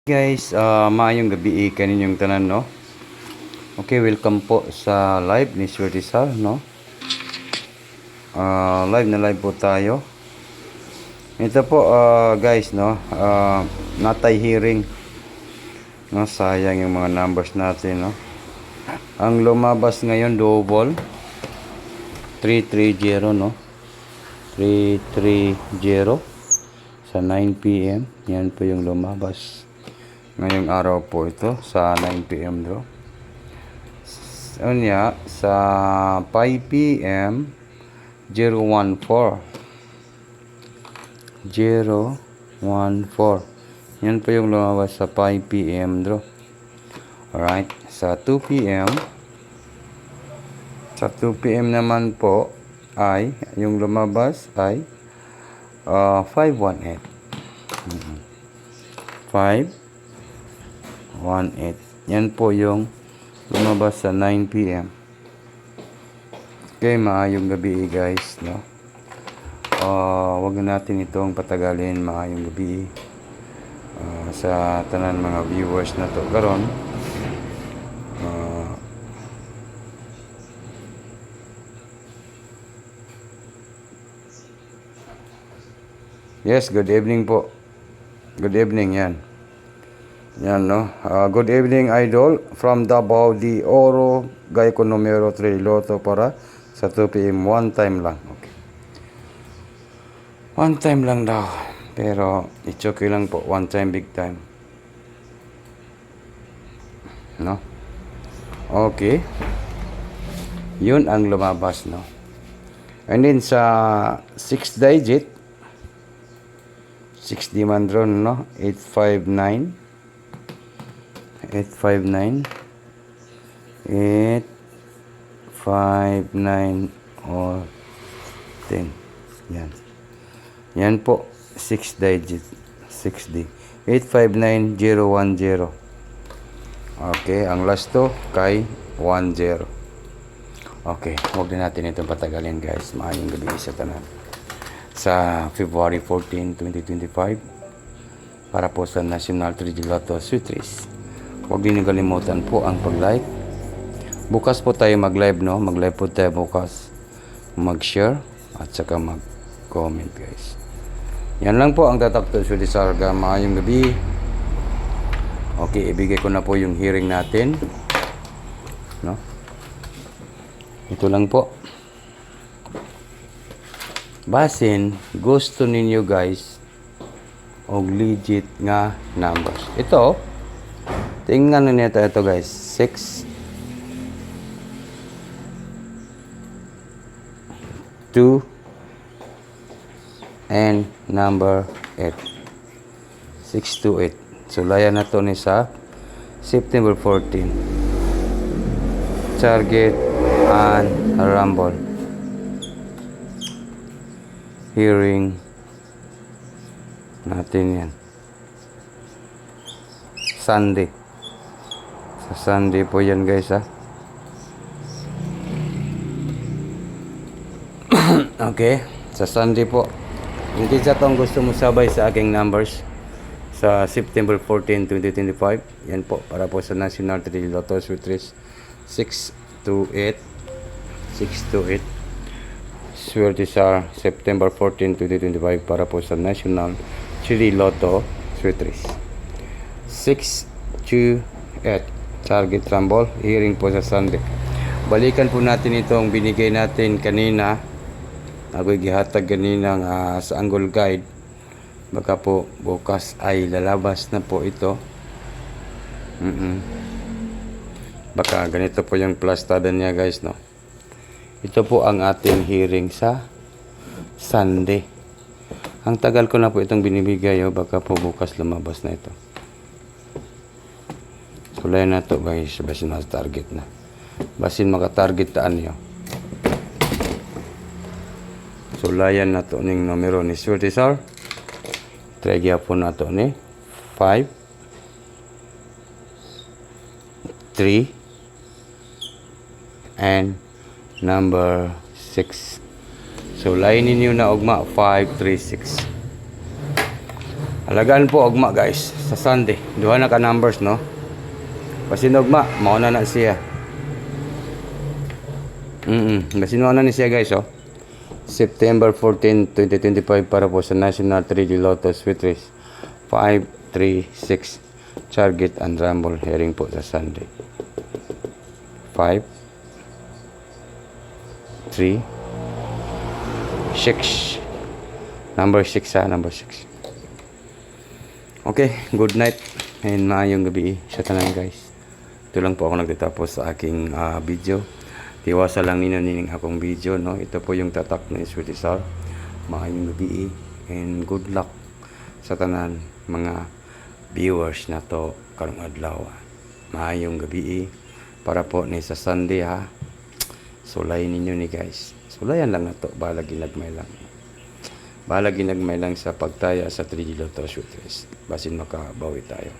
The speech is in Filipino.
Guys, maayong gabi kaninyong tanan, no? Okay, welcome po sa live ni Sir Rizal, no? Live po tayo. Ito po, guys, no? Natay hearing, no? Sayang yung mga numbers natin, no? Ang lumabas ngayon, double 330, no? 330 sa 9 p.m. Yan po yung lumabas ngayong araw po ito sa 9 p.m. do. Unya sa 5 p.m. 014 yan po yung lumabas sa 5 p.m. do. Alright, sa 2 p.m. Naman po ay yung lumabas ay 518 yan po yung lumabas sa 9 p.m. Okay, maayong gabi guys, no? Wag na natin itong patagalin. Maayong gabi sa tanan mga viewers na to karon. Yes, good evening po. Good evening yan. Yan, no? Good evening, idol. From Davao de Oro, Gayko numero 3 Loto para sa 2 p.m. One time lang. Okay. One time lang daw. Pero, it's okay lang po. One time, big time. No? Okay. Yun ang lumabas, no? And then, sa 6 digit, 6 man ron, no? 859 or 10. Yan po, 6 digit, 6D. 859010. Okay, ang last to kay 10. Okay, huwag na natin itong patagalin guys. Maayong gabi sa tanan. Sa February 14, 2025 para po sa National 3D Lotto Sweet. Huwag din kalimutan po ang pag-like. Bukas po tayo mag-live, no? Mag-live po tayo bukas. Mag-share at saka mag-comment, guys. Yan lang po ang tatakto sa Sarga. Maayong gabi. Okay, ibigay ko na po yung hearing natin. No? Ito lang po. Basin, gusto ninyo guys og legit nga numbers. Ito, tingnan niyo ito guys. 6 2 and number 8. 6 to 8. So layan na to ni sa September 14. Target and rumble. Hearing natin yan. Sunday. Sa Sunday po yan guys, ha. Okay, sa Sunday po. Hindi sa itong gusto mo sabay sa aking numbers sa September 14, 2025. Yan po, para po sa National 3 Lotto Sweet 6 to 8. Swerte sa September 14, 2025 para po sa National 3 Lotto Sweet 6 to 8. Target rumble. Hearing po sa Sunday. Balikan po natin itong binigay natin kanina. Ako'y gihatag kanina sa angle guide. Baka po bukas ay lalabas na po ito. Baka ganito po yung plastada niya guys, no? Ito po ang ating hearing sa Sunday. Ang tagal ko na po itong binibigay, baka po bukas lumabas na ito. Kulay na to guys, basin mas target na. Basin maka-target taan niyo. Sulayan na to ning numero ni Sir Rizal. Try po na to ni 5 3 and number 6. So, line ninyo na ugma 536. Alagaan po ugma guys sa Sunday. Duha na ka numbers no. Basin ugma, mao na siya. Basin na ni siya guys oh. September 14, 2025 para po sa National 3D Lotto Sweet Race 536 Target and Rumble hearing po sa Sunday. 5 3 6 number 6 ha, number 6. Okay, good night and maayong gabi sa tanan guys. Ito lang po ako nagtatapos sa aking video. Tiwasa lang ninyo nining akong video no. Ito po yung tatak ni Sweetie Sar. Maayong gabi and good luck sa tanan mga viewers na to karong adlaw. Maayong gabi para po ni sa Sunday ha. Sulay ninyo ni guys. Sulayan lang na to. Bahala ginagmay lang. Bahala ginagmay lang sa pagtaya sa 3D Lotto Shoot Race. Basin makabawi tayo.